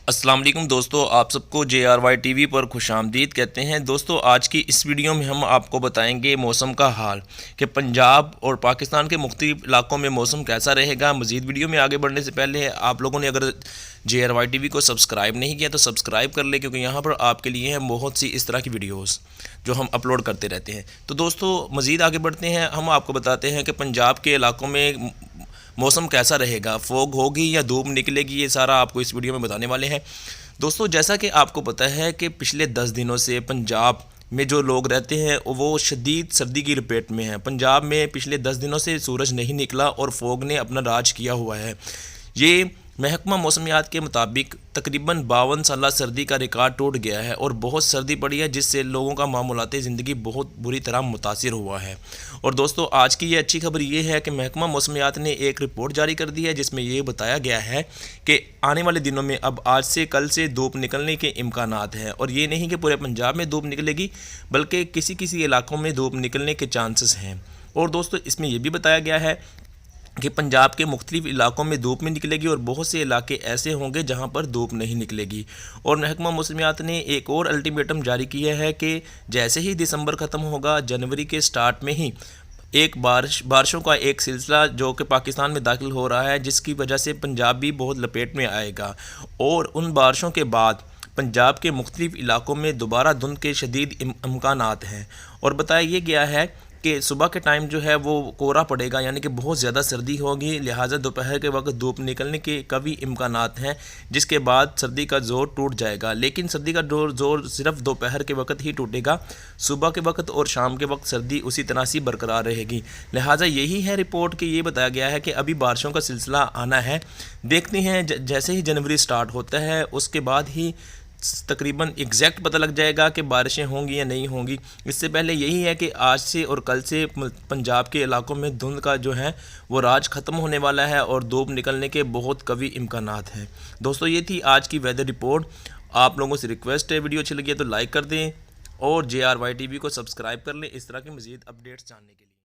अस्सलाम वालेकुम दोस्तों, आप सबको JRY TV पर खुश आमदीद कहते हैं। दोस्तों, आज की इस वीडियो में हम आपको बताएंगे मौसम का हाल कि पंजाब और पाकिस्तान के मुख्तलिफ इलाकों में मौसम कैसा रहेगा। मज़ीद वीडियो में आगे बढ़ने से पहले आप लोगों ने अगर JRY TV को सब्सक्राइब नहीं किया तो सब्सक्राइब कर ले, क्योंकि यहाँ पर आपके लिए हैं बहुत सी इस तरह की वीडियोज़ जो हम अपलोड करते रहते हैं। तो दोस्तों, मज़ीद आगे बढ़ते हैं, हम आपको बताते हैं कि पंजाब के इलाकों में मौसम कैसा रहेगा, फॉग होगी या धूप निकलेगी, ये सारा आपको इस वीडियो में बताने वाले हैं। दोस्तों, जैसा कि आपको पता है कि पिछले 10 दिनों से पंजाब में जो लोग रहते हैं वो शदीद सर्दी की लपेट में हैं। पंजाब में पिछले 10 दिनों से सूरज नहीं निकला और फॉग ने अपना राज किया हुआ है। ये महकमा मौसमियात के मुताबिक तकरीबन 52 साल सर्दी का रिकॉर्ड टूट गया है और बहुत सर्दी पड़ी है, जिससे लोगों का मामूलाती ज़िंदगी बहुत बुरी तरह मुतासिर हुआ है। और दोस्तों, आज की ये अच्छी खबर ये है कि महकमा मौसमियात ने एक रिपोर्ट जारी कर दी है, जिसमें ये बताया गया है कि आने वाले दिनों में अब आज से कल से धूप निकलने के इम्कानात हैं। और ये नहीं कि पूरे पंजाब में धूप निकलेगी, बल्कि किसी किसी इलाकों में धूप निकलने के चांसेस हैं। और दोस्तों, इसमें यह भी बताया गया है कि पंजाब के मुख्तलिफ इलाकों में धूप में निकलेगी और बहुत से इलाके ऐसे होंगे जहां पर धूप नहीं निकलेगी। और महकमा मौसमियात ने एक और अल्टीमेटम जारी किया है कि जैसे ही दिसंबर ख़त्म होगा, जनवरी के स्टार्ट में ही एक बारिशों का एक सिलसिला जो कि पाकिस्तान में दाखिल हो रहा है, जिसकी वजह से पंजाब भी बहुत लपेट में आएगा। और उन बारिशों के बाद पंजाब के मुख्तलिफ इलाकों में दोबारा धुंध के शदीद इम्कानात हैं। और बताया ये गया है कि सुबह के टाइम जो है वो कोहरा पड़ेगा, यानी कि बहुत ज़्यादा सर्दी होगी, लिहाजा दोपहर के वक्त धूप निकलने के कभी इम्कानात हैं, जिसके बाद सर्दी का ज़ोर टूट जाएगा। लेकिन सर्दी का ज़ोर सिर्फ दोपहर के वक्त ही टूटेगा, सुबह के वक्त और शाम के वक्त सर्दी उसी तरह से बरकरार रहेगी। लिहाजा यही है रिपोर्ट कि ये बताया गया है कि अभी बारिशों का सिलसिला आना है। देखते हैं जैसे ही जनवरी स्टार्ट होता है उसके बाद ही तकरीबन एग्जैक्ट पता लग जाएगा कि बारिशें होंगी या नहीं होंगी। इससे पहले यही है कि आज से और कल से पंजाब के इलाकों में धुंध का जो है वो राज ख़त्म होने वाला है और धूप निकलने के बहुत कभी इम्कानात हैं। दोस्तों, ये थी आज की वेदर रिपोर्ट। आप लोगों से रिक्वेस्ट है, वीडियो अच्छी लगी है तो लाइक कर दें और JRY TV को सब्सक्राइब कर लें इस तरह के मज़ीद अपडेट्स जानने के लिए।